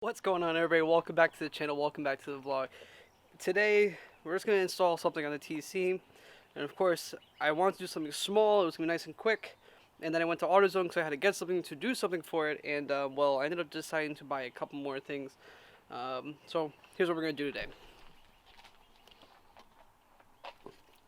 What's going on, everybody? Welcome back to the channel. Welcome back to the vlog. Today we're just going to install something on the TC, and of course I wanted to do something small. It was going to be nice and quick, and then I went to AutoZone because I had to get something to do something for it, and well, I ended up deciding to buy a couple more things. So here's what we're going to do today.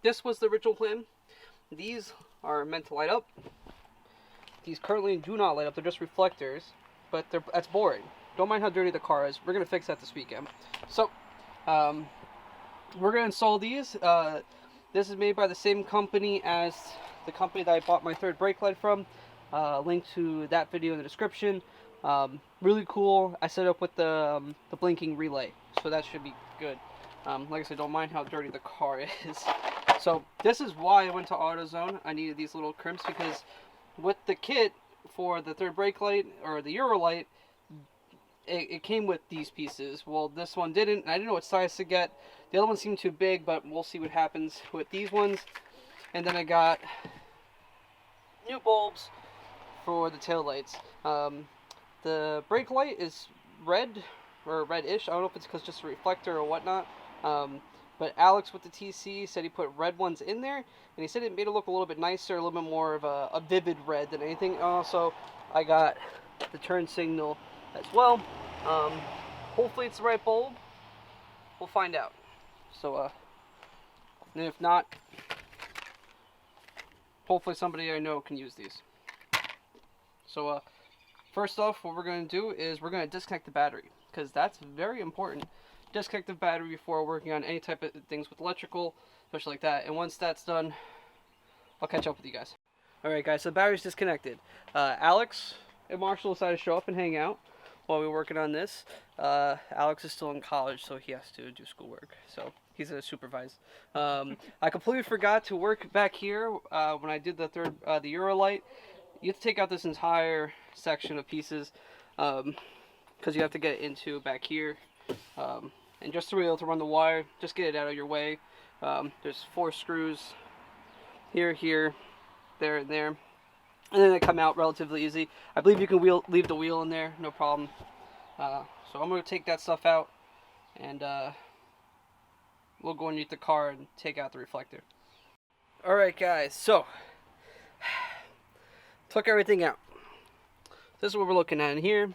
This was the original plan. These are meant to light up. These currently do not light up. They're just reflectors, but that's boring. Don't mind how dirty the car is. We're going to fix that this weekend. So, we're going to install these. This is made by the same company as the company that I bought my third brake light from. Link to that video in the description. Really cool. I set up with the blinking relay, so that should be good. Like I said, don't mind how dirty the car is. So, this is why I went to AutoZone. I needed these little crimps because with the kit for the third brake light, or the Euro light, it came with these pieces. Well, this one didn't. I didn't know what size to get. The other one seemed too big, but we'll see what happens with these ones. And then I got new bulbs for the tail lights. The brake light is red, or reddish. I don't know if it's because just a reflector or whatnot. But Alex with the TC said he put red ones in there, and he said it made it look a little bit nicer, a little bit more of a vivid red than anything. Also, I got the turn signal as well. Hopefully it's the right bulb. We'll find out. So, and if not, hopefully somebody I know can use these. So, first off, what we're going to do is we're going to disconnect the battery, because that's very important. Disconnect the battery before working on any type of things with electrical, especially like that. And once that's done, I'll catch up with you guys. Alright guys, so the battery's disconnected. Alex and Marshall decided to show up and hang out while we were working on this. Alex is still in college, so he has to do schoolwork. So he's going to supervise. I completely forgot to work back here when I did the Euro light. You have to take out this entire section of pieces because you have to get it into back here. And just to be able to run the wire, just get it out of your way. There's 4 screws here, there, and there. And then they come out relatively easy. I believe you can leave the wheel in there, no problem. So I'm going to take that stuff out, and we'll go underneath the car and take out the reflector. Alright guys, so took everything out. This is what we're looking at in here.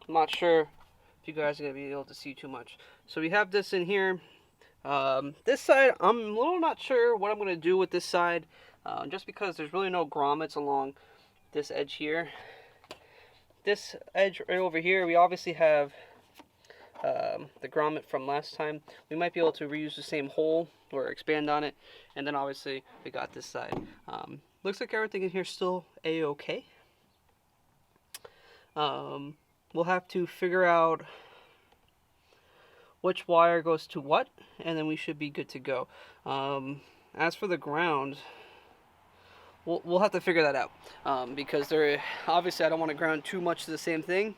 I'm not sure if you guys are going to be able to see too much. So we have this in here. This side, I'm a little not sure what I'm going to do with this side. Just because there's really no grommets along this edge here. This edge right over here, we obviously have the grommet from last time. We might be able to reuse the same hole or expand on it. And then obviously we got this side. Looks like everything in here is still a-okay. We'll have to figure out which wire goes to what, and then we should be good to go. As for the ground, we'll have to figure that out, because obviously I don't want to ground too much to the same thing.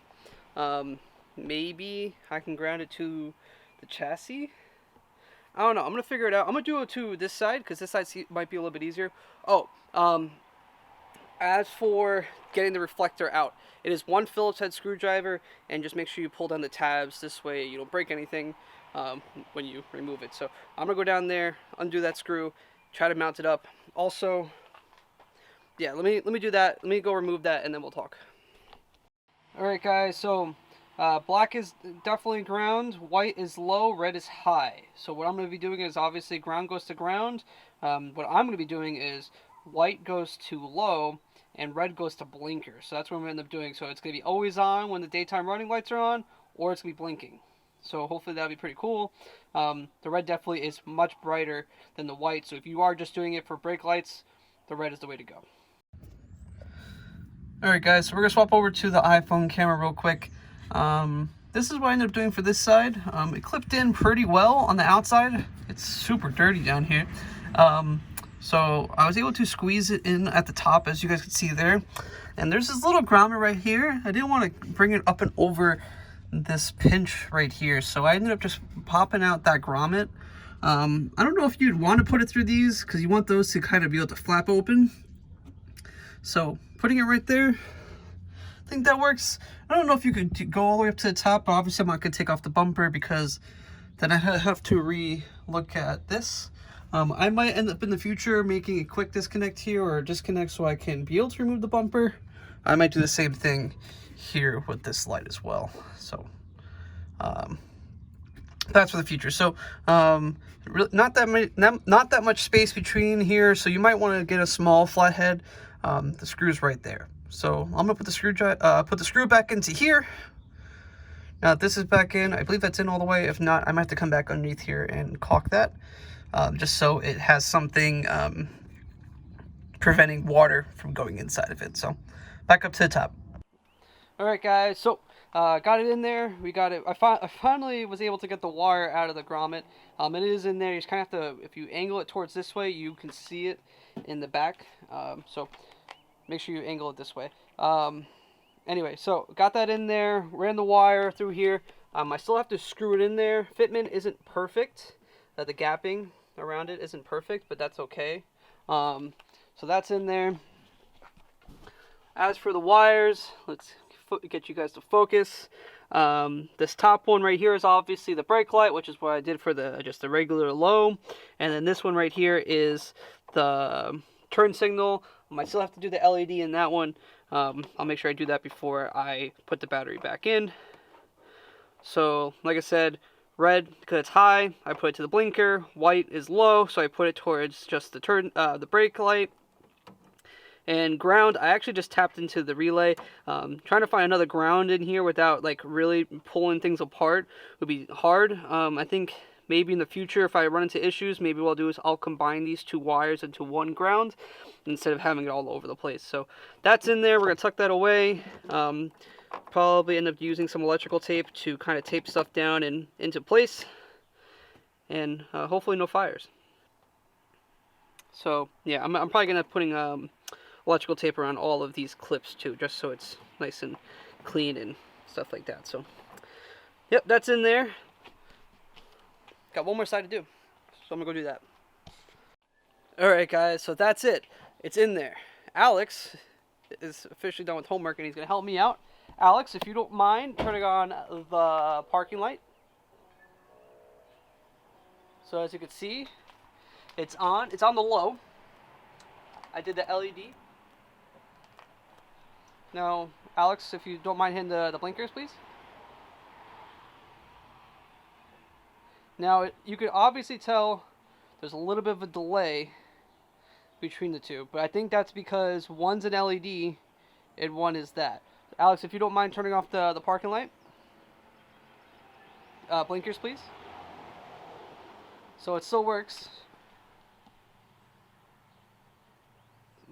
Maybe I can ground it to the chassis. I don't know. I'm going to figure it out. I'm going to do it to this side, because this side might be a little bit easier. Oh, as for getting the reflector out, it is 1 Phillips head screwdriver, and just make sure you pull down the tabs. This way you don't break anything when you remove it. So I'm going to go down there, undo that screw, try to mount it up. Also, yeah, let me do that. Let me go remove that, and then we'll talk. Alright guys, so black is definitely ground, white is low, red is high. So what I'm going to be doing is obviously ground goes to ground. What I'm going to be doing is white goes to low, and red goes to blinker. So that's what I'm going to end up doing. So it's going to be always on when the daytime running lights are on, or it's going to be blinking. So hopefully that'll be pretty cool. The red definitely is much brighter than the white. So if you are just doing it for brake lights, the red is the way to go. Alright guys, so we're going to swap over to the iPhone camera real quick. This is what I ended up doing for this side. It clipped in pretty well on the outside. It's super dirty down here. So I was able to squeeze it in at the top, as you guys can see there. And there's this little grommet right here. I didn't want to bring it up and over this pinch right here. So I ended up just popping out that grommet. I don't know if you'd want to put it through these, because you want those to kind of be able to flap open. So putting it right there, I think that works. I don't know if you could go all the way up to the top, but obviously I'm not going to take off the bumper because then I have to re-look at this. I might end up in the future making a quick disconnect here or a disconnect so I can be able to remove the bumper. I might do the same thing here with this light as well. So that's for the future. So not that much space between here, so you might want to get a small flathead. The screw's right there. So I'm gonna put the screw back into here. Now this is back in. I believe that's in all the way. If not, I might have to come back underneath here and caulk that, just so it has something preventing water from going inside of it. So back up to the top. All right, guys. So got it in there. We got it. I finally was able to get the wire out of the grommet. It is in there. You just kind of have to, if you angle it towards this way, you can see it in the back. So make sure you angle it this way. Anyway, so got that in there. Ran the wire through here. I still have to screw it in there. Fitment isn't perfect. The gapping around it isn't perfect, but that's okay. So that's in there. As for the wires, let's get you guys to focus. This top one right here is obviously the brake light, which is what I did for just the regular low. And then this one right here is the turn signal. I still have to do the LED in that one. I'll make sure I do that before I put the battery back in. So, like I said, red because it's high, I put it to the blinker. White is low, so I put it towards just the brake light. And ground, I actually just tapped into the relay. Trying to find another ground in here without like really pulling things apart would be hard. I think maybe in the future, if I run into issues, maybe what I'll do is I'll combine these two wires into one ground instead of having it all over the place. So that's in there. We're gonna tuck that away. Probably end up using some electrical tape to kind of tape stuff down and into place, and hopefully no fires. So yeah, I'm probably gonna putting electrical tape around all of these clips too, just so it's nice and clean and stuff like that. So yep, that's in there. Got one more side to do, so I'm gonna go do that. Alright guys, so that's it. It's in there. Alex is officially done with homework and he's gonna help me out. Alex, if you don't mind turning on the parking light. So as you can see, it's on the low. I did the LED. Now, Alex, if you don't mind hitting the blinkers, please. Now, you can obviously tell there's a little bit of a delay between the two, but I think that's because one's an LED and one is that. Alex, if you don't mind turning off the parking light. Blinkers, please. So it still works.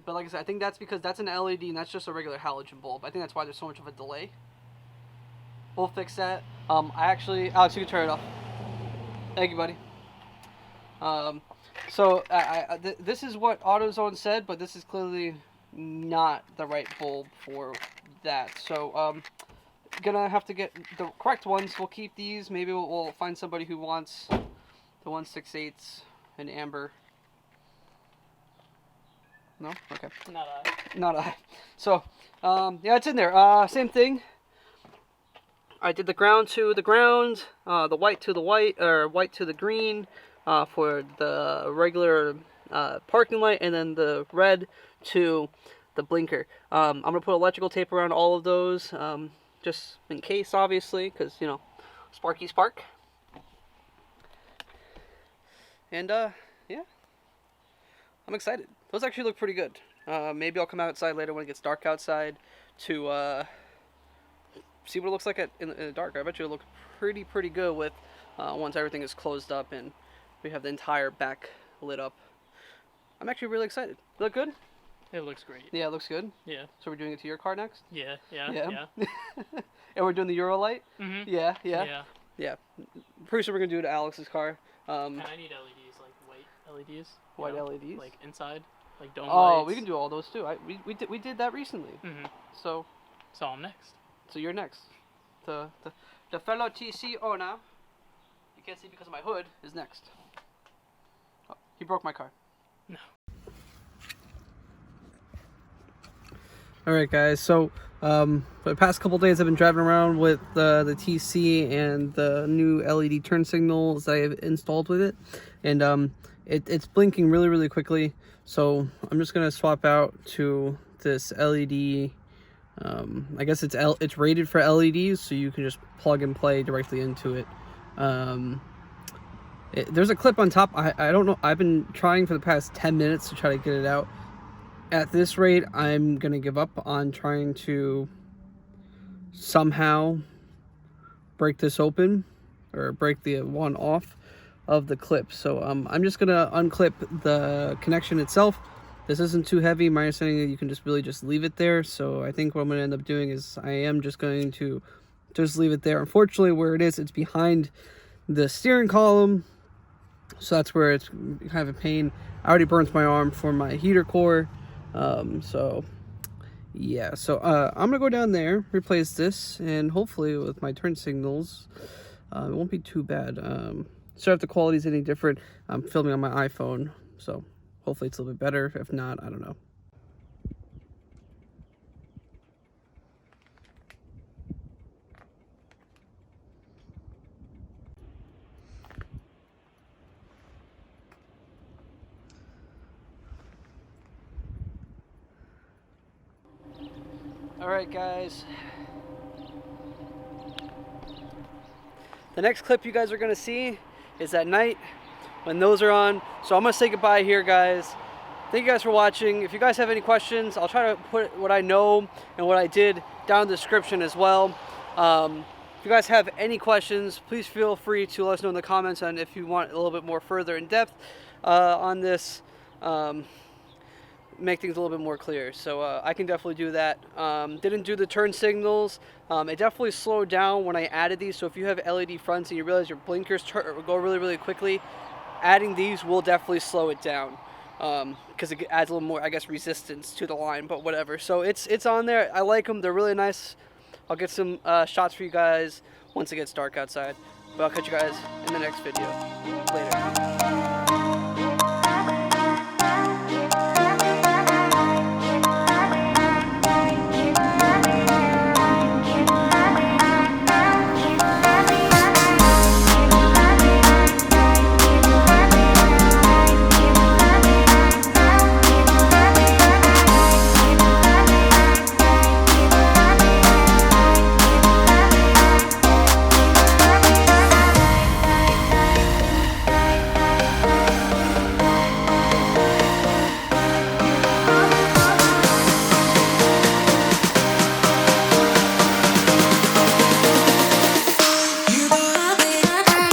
But like I said, I think that's because that's an LED and that's just a regular halogen bulb. I think that's why there's so much of a delay. We'll fix that. Alex, you can turn it off. Thank you, buddy. So this is what AutoZone said, but this is clearly not the right bulb for that. So gonna have to get the correct ones. We'll keep these. Maybe we'll find somebody who wants the 1/6/8 in amber. No? Okay. Not I. Not I. So, yeah, it's in there. Same thing. I did the ground to the ground, the white to the white, or white to the green for the regular parking light, and then the red to the blinker. I'm going to put electrical tape around all of those, just in case, obviously, because, you know, sparky spark. And, yeah. I'm excited. Those actually look pretty good. Maybe I'll come outside later when it gets dark outside to see what it looks like in the dark. I bet you it'll look pretty good with once everything is closed up and we have the entire back lit up. I'm actually really excited. Look good? It looks great. Yeah, it looks good. Yeah. So we're doing it to your car next? Yeah. And we're doing the Euro light? Mm-hmm. Yeah. Pretty sure we're gonna do it to Alex's car. And I need LEDs, like white LEDs. White LEDs? Like inside, like dome lights. lights. We can do all those too. We did that recently. Mm-hmm. So I'm next. So you're next. The fellow TC owner, you can't see because of my hood, is next. Oh, he broke my car. No. All right, guys. So for the past couple days, I've been driving around with the TC and the new LED turn signals that I have installed with it, and it's blinking really, really quickly. So I'm just gonna swap out to this LED. I guess it's rated for LEDs, so you can just plug and play directly into it. There's a clip on top. I don't know. I've been trying for the past 10 minutes to try to get it out. At this rate, I'm gonna give up on trying to somehow break this open or break the one off of the clip. So I'm just gonna unclip the connection itself. This isn't too heavy. My understanding is you can just really just leave it there. So I think what I'm gonna end up doing is I am just going to just leave it there. Unfortunately, where it is, it's behind the steering column, so that's where it's kind of a pain. I already burnt my arm for my heater core. So yeah, so I'm gonna go down there, replace this, and hopefully with my turn signals, it won't be too bad. Sorry if the quality is any different. I'm filming on my iPhone, so hopefully it's a little bit better. If not, I don't know. All right, guys. The next clip you guys are gonna see is at night when those are on. So I'm gonna say goodbye here, guys. Thank you guys for watching. If you guys have any questions, I'll try to put what I know and what I did down in the description as well. If you guys have any questions, please feel free to let us know in the comments, and if you want a little bit more further in depth on this, make things a little bit more clear. So I can definitely do that. Didn't do the turn signals. It definitely slowed down when I added these. So if you have LED fronts and you realize your blinkers go really, really quickly, adding these will definitely slow it down, because it adds a little more, I guess, resistance to the line, but whatever. So it's on there. I like them. They're really nice. I'll get some shots for you guys once it gets dark outside. But I'll catch you guys in the next video. Later.